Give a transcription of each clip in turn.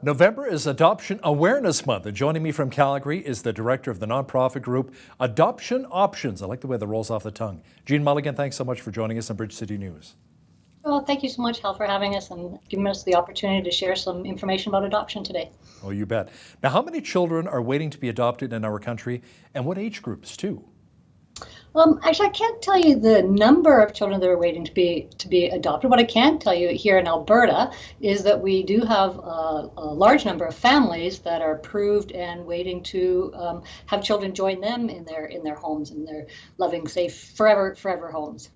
November is Adoption Awareness Month, and joining me from Calgary is the director of the nonprofit group Adoption Options. I like the way that rolls off the tongue. Jean Mulligan, thanks so much for joining us on Bridge City News. Well, thank you so much, Hal, for having us and giving us the opportunity to share some information about adoption today. Oh, you bet. Now, how many children are waiting to be adopted in our country, and what age groups too? Actually, I can't tell you the number of children that are waiting to be adopted. What I can tell you here in Alberta is that we do have a large number of families that are approved and waiting to have children join them in their homes, in their loving, safe, forever homes.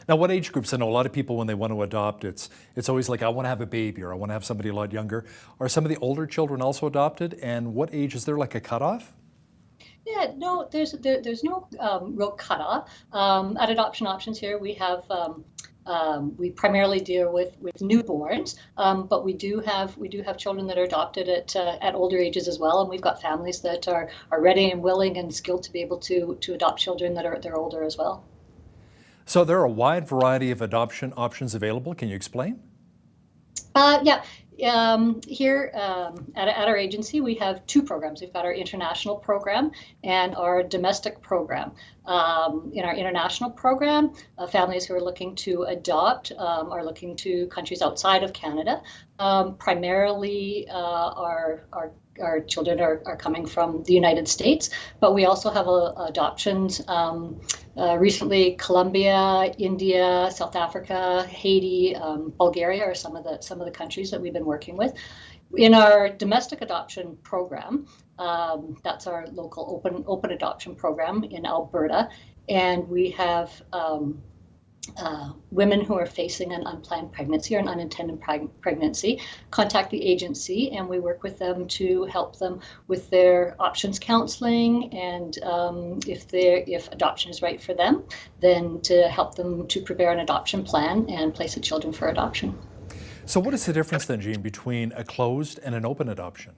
Now, what age groups? I know a lot of people, when they want to adopt, it's always like, I want to have a baby, or I want to have somebody a lot younger. Are some of the older children also adopted? And what age, is there like a cutoff? Yeah, no, there's no real cutoff. At Adoption Options here, we have we primarily deal with newborns, but we do have children that are adopted at older ages as well, and we've got families that are ready and willing and skilled to be able to adopt children that are older as well. So there are a wide variety of adoption options available. Can you explain? Yeah. Here at our agency, we have two programs. We've got our international program and our domestic program. In our international program, families who are looking to adopt are looking to countries outside of Canada. Primarily, our children are coming from the United States, but we also have adoptions recently. Colombia, India, South Africa, Haiti, Bulgaria are some of the countries that we've been working with. In our domestic adoption program, that's our local open adoption program in Alberta, and we have women who are facing an unplanned pregnancy or an unintended pregnancy contact the agency, and we work with them to help them with their options counseling, and if adoption is right for them, then to help them to prepare an adoption plan and place the children for adoption. So what is the difference then, Jean, between a closed and an open adoption?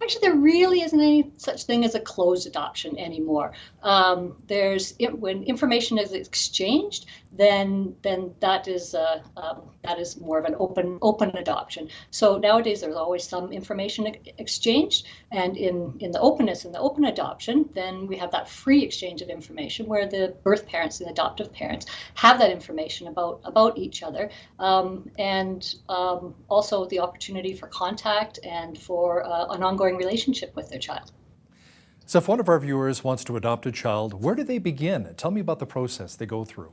Actually, there really isn't any such thing as a closed adoption anymore. When information is exchanged, then that is more of an open adoption. So nowadays there's always some information exchanged, and in the openness in the open adoption, then we have that free exchange of information where the birth parents and the adoptive parents have that information about each other, and also the opportunity for contact and for an ongoing relationship with their child. So if one of our viewers wants to adopt a child, where do they begin? Tell me about the process they go through.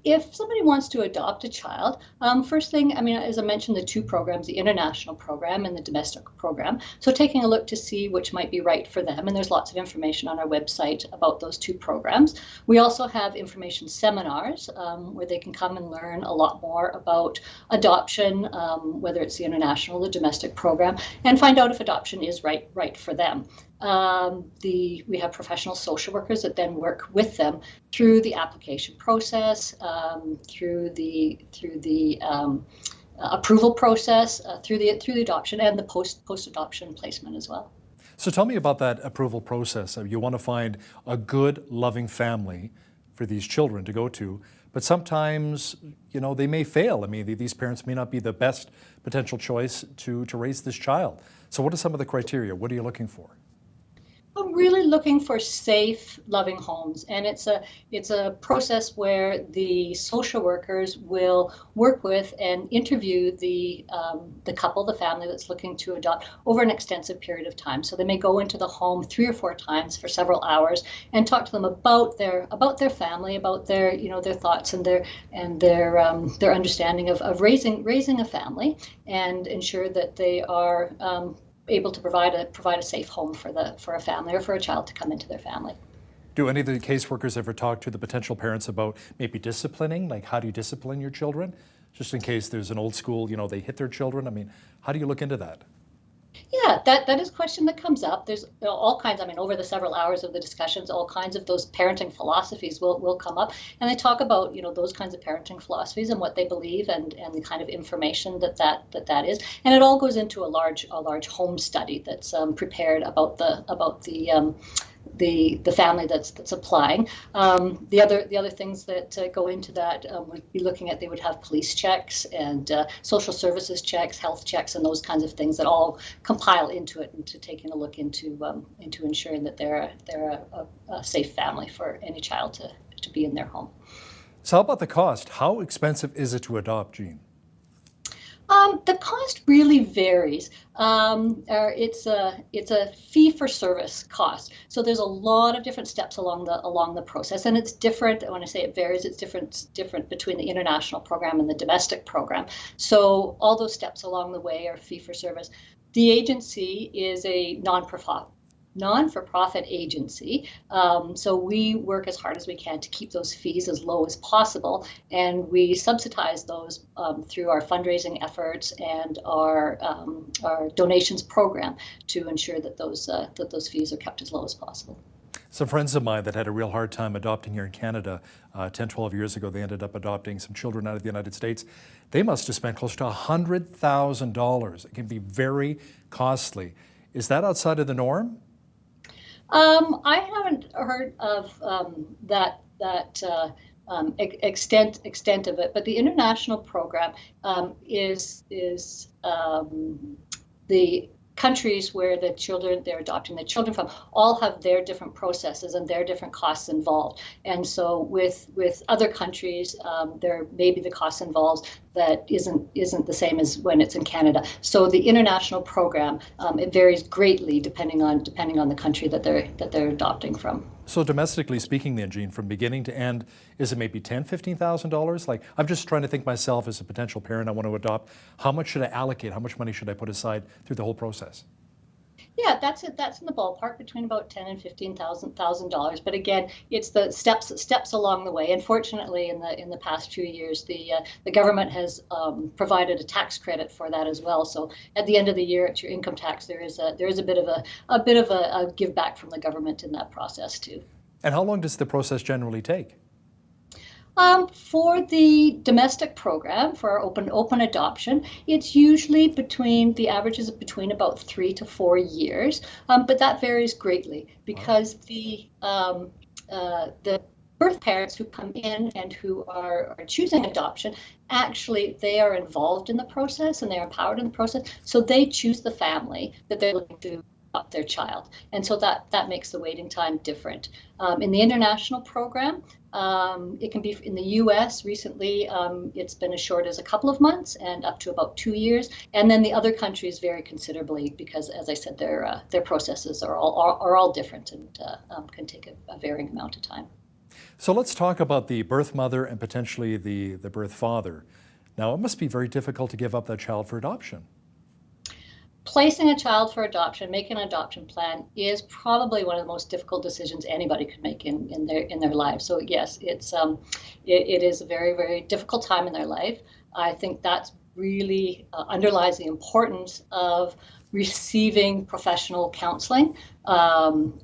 If somebody wants to adopt a child, first thing, as I mentioned, the two programs, the international program and the domestic program. So taking a look to see which might be right for them. And there's lots of information on our website about those two programs. We also have information seminars where they can come and learn a lot more about adoption, whether it's the international or the domestic program, and find out if adoption is right for them. We have professional social workers that then work with them through the application process, through the approval process, through the adoption and the post-adoption placement as well. So tell me about that approval process. You want to find a good, loving family for these children to go to, but sometimes, they may fail. These parents may not be the best potential choice to raise this child. So what are some of the criteria? What are you looking for? I'm really looking for safe, loving homes, and it's a process where the social workers will work with and interview the couple, the family that's looking to adopt, over an extensive period of time. So they may go into the home 3 or 4 times for several hours and talk to them about their family, about their their thoughts and their understanding of raising a family, and ensure that they are able to provide a safe home for a family or for a child to come into their family. Do any of the caseworkers ever talk to the potential parents about maybe disciplining? Like, how do you discipline your children? Just in case there's an old school, they hit their children. How do you look into that? Yeah, that is a question that comes up. There's all kinds, over the several hours of the discussions, all kinds of those parenting philosophies will come up. And they talk about, those kinds of parenting philosophies and what they believe and the kind of information that is. And it all goes into a large home study that's prepared about the the family that's applying. The other things that go into that would be looking at, they would have police checks and social services checks, health checks, and those kinds of things that all compile into it, into taking a look into ensuring that they're a safe family for any child to be in their home. So how about the cost? How expensive is it to adopt, Jean? The cost really varies. It's a fee-for-service cost. So there's a lot of different steps along the process, and it's different. When I say it varies, it's different between the international program and the domestic program. So all those steps along the way are fee-for-service. The agency is a non-for-profit agency, so we work as hard as we can to keep those fees as low as possible, and we subsidize those through our fundraising efforts and our donations program to ensure that those fees are kept as low as possible. Some friends of mine that had a real hard time adopting here in Canada 10, 12 years ago, they ended up adopting some children out of the United States. They must have spent close to $100,000. It can be very costly. Is that outside of the norm? I haven't heard of that extent of it, but the international program is the countries where they're adopting the children from all have their different processes and their different costs involved. And so with other countries, there may be the cost involved that isn't the same as when it's in Canada. So the international program, it varies greatly depending on the country that they're adopting from. So domestically speaking then, Jean, from beginning to end, is it maybe $10,000, $15,000? Like, I'm just trying to think myself as a potential parent, I want to adopt, how much should I allocate? How much money should I put aside through the whole process? Yeah, that's it. That's in the ballpark between about $10,000 and $15,000. But again, it's the steps along the way. And fortunately, in the past few years, the government has provided a tax credit for that as well. So at the end of the year, at your income tax, there is a bit of a give back from the government in that process too. And how long does the process generally take? For the domestic program, for our open adoption, it's usually the average is between about 3 to 4 years, but that varies greatly because the birth parents who come in and who are choosing adoption, actually they are involved in the process and they're empowered in the process, so they choose the family that they're looking to adopt their child, and so that makes the waiting time different. In the international program, it can be in the U.S. recently. It's been as short as a couple of months and up to about 2 years. And then the other countries vary considerably because, as I said, their processes are all different and can take a varying amount of time. So let's talk about the birth mother and potentially the birth father. Now, it must be very difficult to give up that child for adoption. Placing a child for adoption, making an adoption plan, is probably one of the most difficult decisions anybody could make in their lives. So yes, it is a very, very difficult time in their life. I think that's really underlies the importance of receiving professional counseling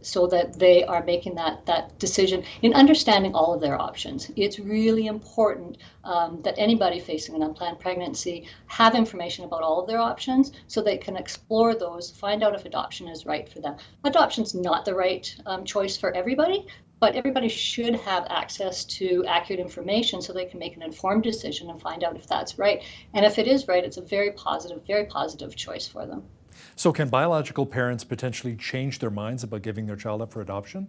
so that they are making that decision in understanding all of their options. It's really important that anybody facing an unplanned pregnancy have information about all of their options so they can explore those, find out if adoption is right for them. Adoption's not the right choice for everybody, but everybody should have access to accurate information so they can make an informed decision and find out if that's right. And if it is right, it's a very positive choice for them. So can biological parents potentially change their minds about giving their child up for adoption?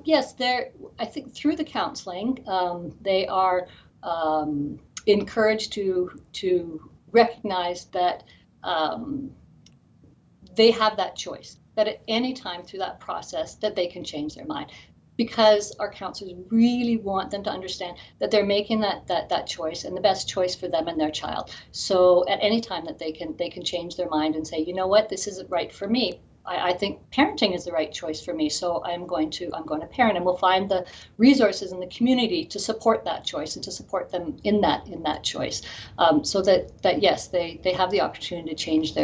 Yes, I think through the counseling, they are encouraged to recognize that they have that choice, that at any time through that process that they can change their mind, because our counselors really want them to understand that they're making that choice and the best choice for them and their child. So at any time that they can change their mind and say, you know what, this isn't right for me. I think parenting is the right choice for me, so I'm going to parent, and we'll find the resources in the community to support that choice and to support them in that choice, so that yes, they have the opportunity to change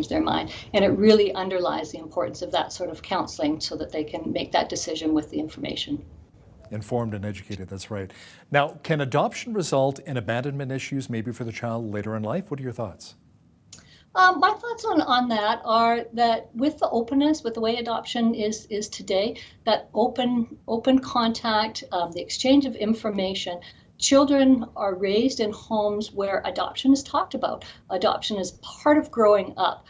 their mind, and it really underlies the importance of that sort of counseling so that they can make that decision with the information. Informed and educated, that's right. Now, can adoption result in abandonment issues maybe for the child later in life? What are your thoughts? My thoughts on that are that with the openness, with the way adoption is today, that open contact, the exchange of information, children are raised in homes where adoption is talked about. Adoption is part of growing up.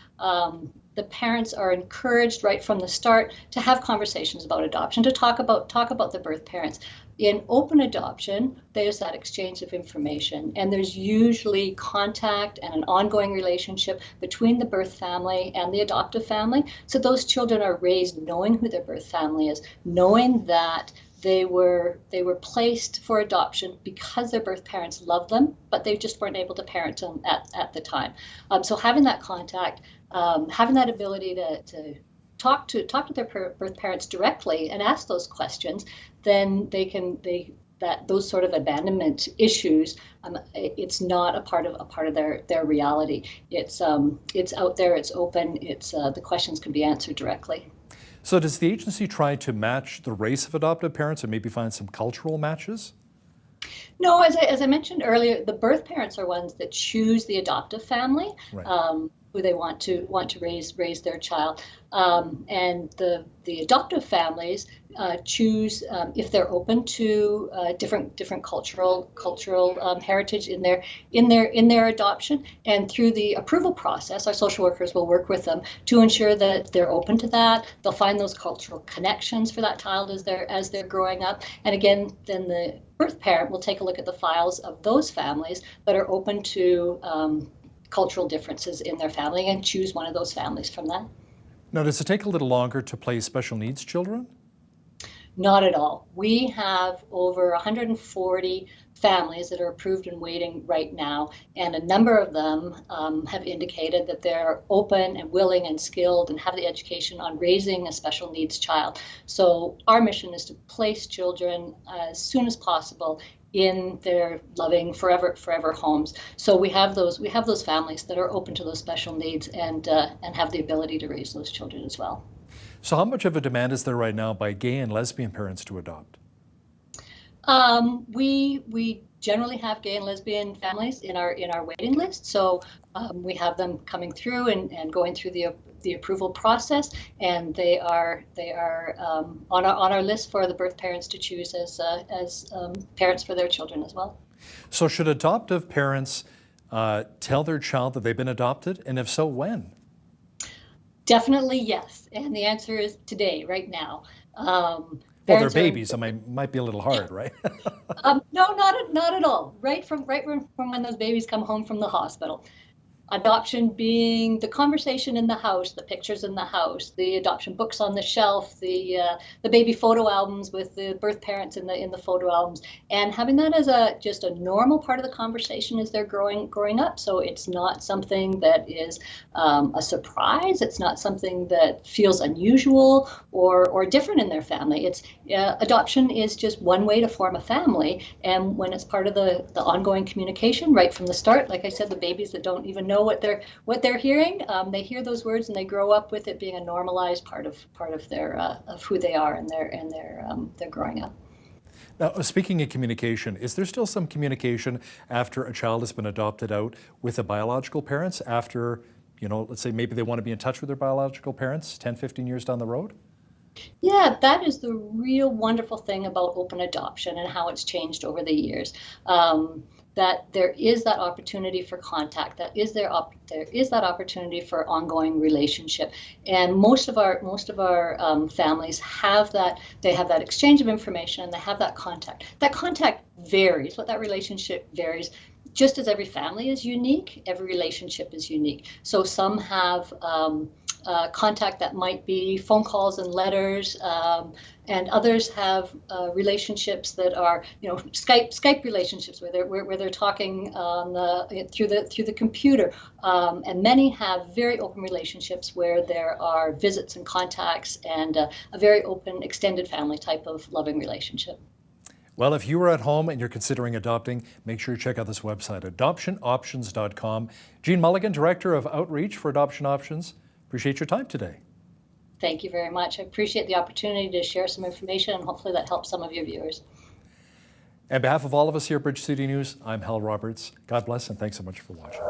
The parents are encouraged right from the start to have conversations about adoption, to talk about the birth parents. In open adoption, there's that exchange of information, and there's usually contact and an ongoing relationship between the birth family and the adoptive family. So those children are raised knowing who their birth family is, knowing that they were placed for adoption because their birth parents loved them, but they just weren't able to parent them at the time. So having that contact, having that ability to talk to their birth parents directly and ask those questions, then those sort of abandonment issues, it's not a part of their reality. It's out there, it's open, the questions can be answered directly. So does the agency try to match the race of adoptive parents and maybe find some cultural matches? No, as I mentioned earlier, the birth parents are ones that choose the adoptive family. Right. Who they want to raise their child, and the adoptive families choose if they're open to different cultural heritage in their adoption, and through the approval process, our social workers will work with them to ensure that they're open to that. They'll find those cultural connections for that child as they're growing up, and again, then the birth parent will take a look at the files of those families that are open to cultural differences in their family and choose one of those families from that. Now, does it take a little longer to place special needs children? Not at all. We have over 140 families that are approved and waiting right now, and a number of them have indicated that they're open and willing and skilled and have the education on raising a special needs child. So our mission is to place children as soon as possible in their loving forever homes. So we have those families that are open to those special needs and have the ability to raise those children as well. So how much of a demand is there right now by gay and lesbian parents to adopt? We generally have gay and lesbian families in our waiting list. So we have them coming through and going through the approval process, and they are on our list for the birth parents to choose as parents for their children as well. So should adoptive parents tell their child that they've been adopted, and if so, when? Definitely yes, and the answer is today, right now. Well, they're babies. Might be a little hard, right? No, not at all. Right from when those babies come home from the hospital. Adoption being the conversation in the house, the pictures in the house, the adoption books on the shelf, the baby photo albums with the birth parents in the photo albums, and having that as just a normal part of the conversation as they're growing up. So it's not something that is a surprise. It's not something that feels unusual or different in their family. It's adoption is just one way to form a family, and when it's part of the ongoing communication right from the start, like I said, the babies that don't even know what they're hearing, they hear those words and they grow up with it being a normalized part of their of who they are and their growing up. Now, speaking of communication, is there still some communication after a child has been adopted out with the biological parents after, let's say maybe they want to be in touch with their biological parents 10, 15 years down the road? Yeah, that is the real wonderful thing about open adoption and how it's changed over the years. That there is that opportunity for contact, there is that opportunity for ongoing relationship, and most of our families have that. They have that exchange of information, and they have that contact. That contact varies. What that relationship varies. Just as every family is unique, every relationship is unique. So some have contact that might be phone calls and letters, and others have relationships that are, Skype relationships where they're talking through the computer, and many have very open relationships where there are visits and contacts and a very open extended family type of loving relationship. Well, if you are at home and you're considering adopting, make sure you check out this website, adoptionoptions.com. Jean Mulligan, Director of Outreach for Adoption Options, appreciate your time today. Thank you very much. I appreciate the opportunity to share some information, and hopefully that helps some of your viewers. On behalf of all of us here at Bridge City News, I'm Hal Roberts. God bless and thanks so much for watching.